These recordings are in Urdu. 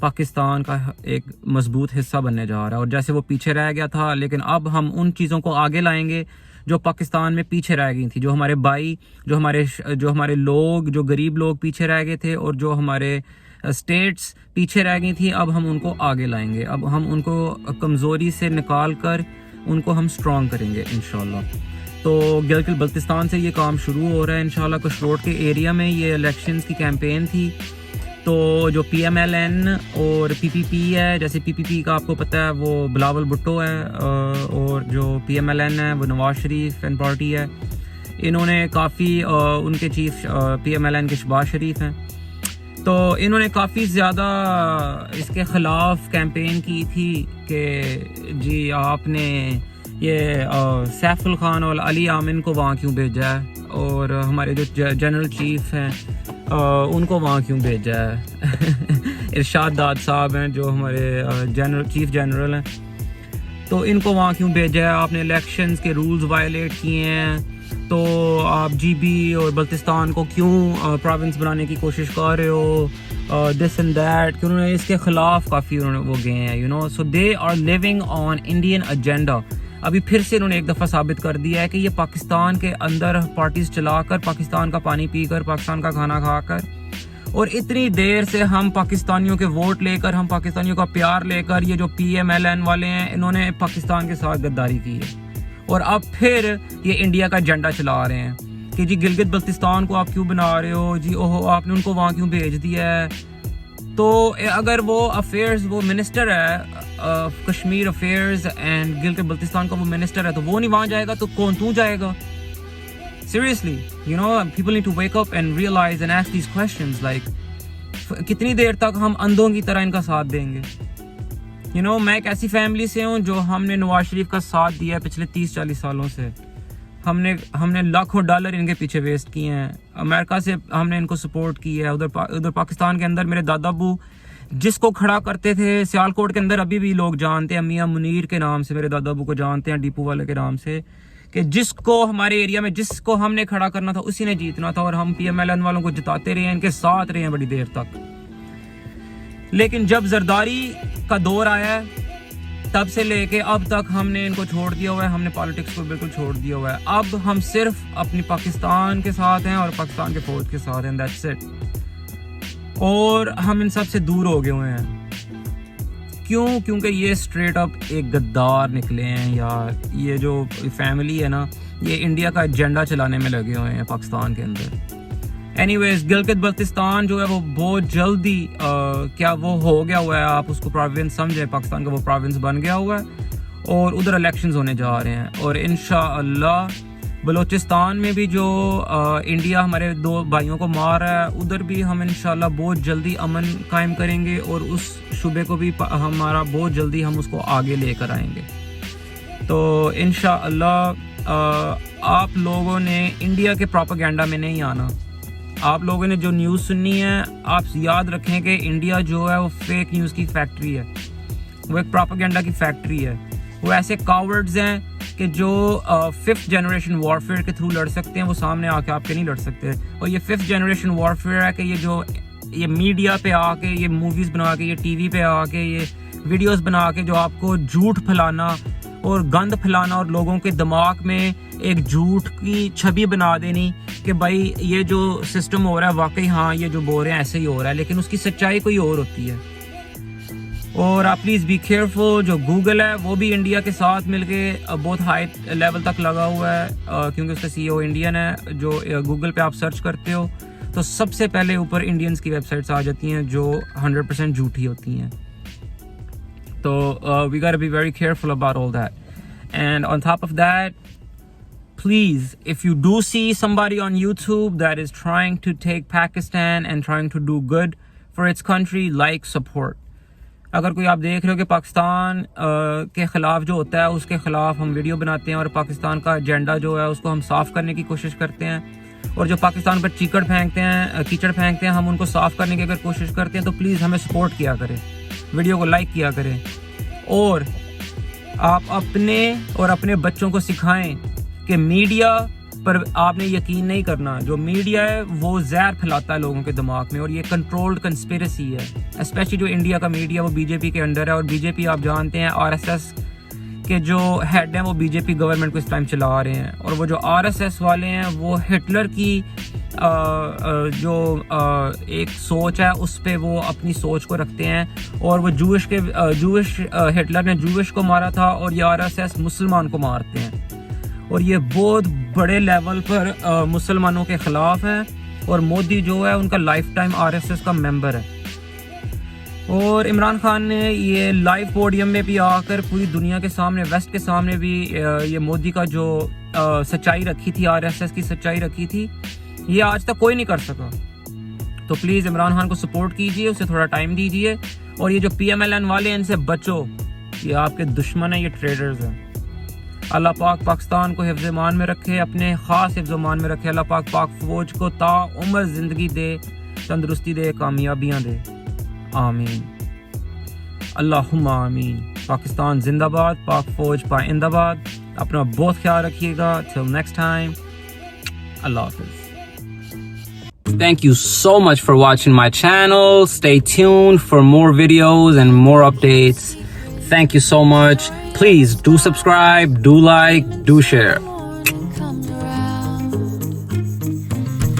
پاکستان کا ایک مضبوط حصہ بننے جا رہا ہے. اور جیسے وہ پیچھے رہ گیا تھا, لیکن اب ہم ان چیزوں کو آگے لائیں گے جو پاکستان میں پیچھے رہ گئی تھی, جو ہمارے بھائی, جو ہمارے لوگ, جو غریب لوگ پیچھے رہ گئے تھے, اور جو ہمارے اسٹیٹس پیچھے رہ گئی تھیں, اب ہم ان کو آگے لائیں گے. اب ہم ان کو کمزوری سے نکال کر ان کو ہم سٹرونگ کریں گے انشاءاللہ. تو گلگت بلتستان سے یہ کام شروع ہو رہا ہے انشاءاللہ. کشروٹ کے ایریا میں یہ الیکشنز کی کیمپین تھی, تو جو پی ایم ایل این اور پی پی پی ہے, جیسے پی پی پی کا آپ کو پتہ ہے وہ بلاول بھٹو ہے, اور جو پی ایم ایل این ہے وہ نواز شریف اینڈ پارٹی ہے. انہوں نے کافی ان کے chief P M L N کے شہباز شریف ہیں, تو انہوں نے کافی زیادہ اس کے خلاف کیمپین کی تھی کہ جی آپ نے یہ سیف الخان اور علی آمن کو وہاں کیوں بھیجا ہے, اور ہمارے جو جنرل چیف ہیں ان کو وہاں کیوں بھیجا ہے. ارشاد داد صاحب ہیں جو ہمارے چیف جنرل ہیں, تو ان کو وہاں کیوں بھیجا ہے, آپ نے الیکشنز کے رولز وائلیٹ کیے ہیں, تو آپ جی بی اور بلتستان کو کیوں پروونس بنانے کی کوشش کر رہے ہو, دس اینڈ دیٹ, کہ انہوں نے اس کے خلاف کافی وہ گئے ہیں so they are living on Indian agenda. ابھی پھر سے انہوں نے ایک دفعہ ثابت کر دیا ہے کہ یہ پاکستان کے اندر پارٹیز چلا کر, پاکستان کا پانی پی کر, پاکستان کا کھانا کھا کر, اور اتنی دیر سے ہم پاکستانیوں کے ووٹ لے کر, ہم پاکستانیوں کا پیار لے کر, یہ جو پی ایم ایل این والے ہیں انہوں نے پاکستان کے ساتھ غداری کی ہے, اور اب پھر یہ انڈیا کا ایجنڈا چلا رہے ہیں کہ جی گلگت بلتستان کو آپ کیوں بنا رہے ہو, جی اوہو آپ نے ان کو وہاں کیوں بھیج دیا ہے. تو اگر وہ افیئرز, وہ منسٹر ہے کشمیر افیئرز اینڈ گلگت بلتستان کا وہ منسٹر ہے, تو وہ نہیں وہاں جائے گا تو کون تو جائے گا؟ Seriously people need to wake up and realize and ask these questions, like کتنی دیر تک ہم اندھوں کی طرح ان کا ساتھ دیں گے؟ میں ایک ایسی فیملی سے ہوں جو ہم نے نواز شریف کا ساتھ دیا ہے پچھلے 30-40 سالوں سے. ہم نے لاکھوں ڈالر ان کے پیچھے ویسٹ کیے ہیں, امریکہ سے ہم نے ان کو سپورٹ کی ہے. ادھر پاکستان کے اندر میرے دادا ابو جس کو کھڑا کرتے تھے, سیالکوٹ کے اندر ابھی بھی لوگ جانتے ہیں, میاں منیر کے نام سے میرے دادا ابو کو جانتے ہیں, ڈیپو والے کے نام سے, کہ جس کو ہمارے ایریا میں جس کو ہم نے کھڑا کرنا تھا اسی نے جیتنا تھا, اور ہم پی ایم ایل این والوں کو جتاتے رہے ہیں, ان کے ساتھ رہے ہیں بڑی دیر تک. لیکن جب زرداری کا دور آیا ہے تب سے لے کے اب تک ہم نے ان کو چھوڑ دیا ہوا ہے, ہم نے پالیٹکس کو بالکل چھوڑ دیا ہوا ہے. اب ہم صرف اپنی پاکستان کے ساتھ ہیں اور پاکستان کے فوج کے ساتھ ہیں, دیٹس اٹ. اور ہم ان سب سے دور ہو گئے ہوئے ہیں. کیوں؟ کیونکہ یہ اسٹریٹ اپ ایک غدار نکلے ہیں یار. یہ جو فیملی ہے نا, یہ انڈیا کا ایجنڈا چلانے میں لگے ہوئے ہیں پاکستان کے اندر. اینی ویز گلگت بلتستان جو ہے وہ بہت جلدی کیا وہ ہو گیا ہوا ہے, آپ اس کو پروونس سمجھیں, پاکستان کا وہ پروونس بن گیا ہوا ہے, اور ادھر الیکشنز ہونے جا رہے ہیں. اور انشاءاللہ بلوچستان میں بھی جو انڈیا ہمارے 2 بھائیوں کو مار رہا ہے, ادھر بھی ہم انشاءاللہ بہت جلدی امن قائم کریں گے, اور اس شعبے کو بھی ہمارا بہت جلدی ہم اس کو آگے لے کر آئیں گے. تو انشاءاللہ آپ لوگوں نے انڈیا کے پروپیگنڈا میں نہیں آنا. آپ لوگوں نے جو نیوز سننی ہے, آپ یاد رکھیں کہ انڈیا جو ہے وہ فیک نیوز کی فیکٹری ہے, وہ ایک پروپیگنڈا کی فیکٹری ہے. وہ ایسے کاورڈز ہیں کہ جو 5th جنریشن وارفیئر کے تھرو لڑ سکتے ہیں, وہ سامنے آ کے آپ کے نہیں لڑ سکتے. اور یہ 5th جنریشن وارفیئر ہے کہ یہ میڈیا پہ آ کے, یہ موویز بنا کے, یہ ٹی وی پہ آ کے, یہ ویڈیوز بنا کے جو آپ کو جھوٹ پھیلانا اور گند پھیلانا, اور لوگوں کے دماغ میں ایک جھوٹ کی چھبی بنا دینی کہ بھائی یہ جو سسٹم ہو رہا ہے واقعی ہاں یہ جو بول رہے ہیں ایسے ہی ہو رہا ہے, لیکن اس کی سچائی کوئی اور ہوتی ہے. اور آپ پلیز بی کیئرفل. جو گوگل ہے وہ بھی انڈیا کے ساتھ مل کے بہت ہائی لیول تک لگا ہوا ہے, کیونکہ اس کا سی او انڈین ہے. جو گوگل پہ آپ سرچ کرتے ہو تو سب سے پہلے اوپر انڈینز کی ویب سائٹس آ جاتی ہیں جو 100% جھوٹی ہوتی ہیں. تو we gotta be very careful about all that. And on top of that, please, if you do see somebody on YouTube that is trying to take Pakistan and trying to do good for its country, like, support. اگر کوئی آپ دیکھ رہے ہو کہ پاکستان کے خلاف جو ہوتا ہے اس کے خلاف ہم ویڈیو بناتے ہیں, اور پاکستان کا ایجنڈا جو ہے اس کو ہم صاف کرنے کی کوشش کرتے ہیں, اور جو پاکستان پر کیچڑ پھینکتے ہیں ہم ان کو صاف کرنے کی اگر کوشش کرتے ہیں, تو پلیز ہمیں سپورٹ کیا کریں, ویڈیو کو لائک کیا کریں, اور آپ اپنے اور اپنے بچوں کو سکھائیں کہ میڈیا پر آپ نے یقین نہیں کرنا. جو میڈیا ہے وہ زہر پھیلاتا ہے لوگوں کے دماغ میں, اور یہ کنٹرولڈ کنسپیریسی ہے. اسپیشلی جو انڈیا کا میڈیا وہ بی جے پی کے انڈر ہے, اور بی جے پی آپ جانتے ہیں آر ایس ایس کے جو ہیڈ ہیں وہ بی جے پی گورنمنٹ کو اس ٹائم چلا رہے ہیں. اور وہ جو آر ایس ایس والے ہیں وہ ہٹلر کی جو ایک سوچ ہے اس پہ وہ اپنی سوچ کو رکھتے ہیں, اور وہ جوش ہٹلر نے جوش کو مارا تھا, اور یہ آر ایس ایس مسلمان کو مارتے ہیں, اور یہ بہت بڑے لیول پر مسلمانوں کے خلاف ہے. اور مودی جو ہے ان کا life time R S S کا ممبر ہے. اور عمران خان نے یہ لائیو پوڈیم میں بھی آ کر پوری دنیا کے سامنے, ویسٹ کے سامنے بھی یہ مودی کا جو سچائی رکھی تھی, آر ایس ایس کی سچائی رکھی تھی, یہ آج تک کوئی نہیں کر سکا. تو پلیز عمران خان کو سپورٹ کیجئے, اسے تھوڑا ٹائم دیجئے. اور یہ جو پی ایم ایل این والے ہیں ان سے بچو, یہ آپ کے دشمن ہیں, یہ ٹریڈرز ہیں. اللہ پاک پاکستان کو حفظ امان میں رکھے, اپنے خاص حفظ امان میں رکھے. اللہ پاک پاک فوج کو تا عمر زندگی دے, تندرستی دے, کامیابیاں دے. آمین اللہم آمین. پاکستان زندہ باد, پاک فوج پائند آباد. اپنا بہت خیال رکھیے گا. till next time, اللہ حافظ. Thank you so much for watching my channel. Stay tuned for more videos and more updates. Thank you so much. Please do subscribe, do like, do share.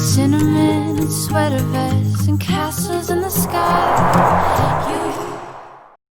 Cinnamon and sweater vests and castles in the sky. You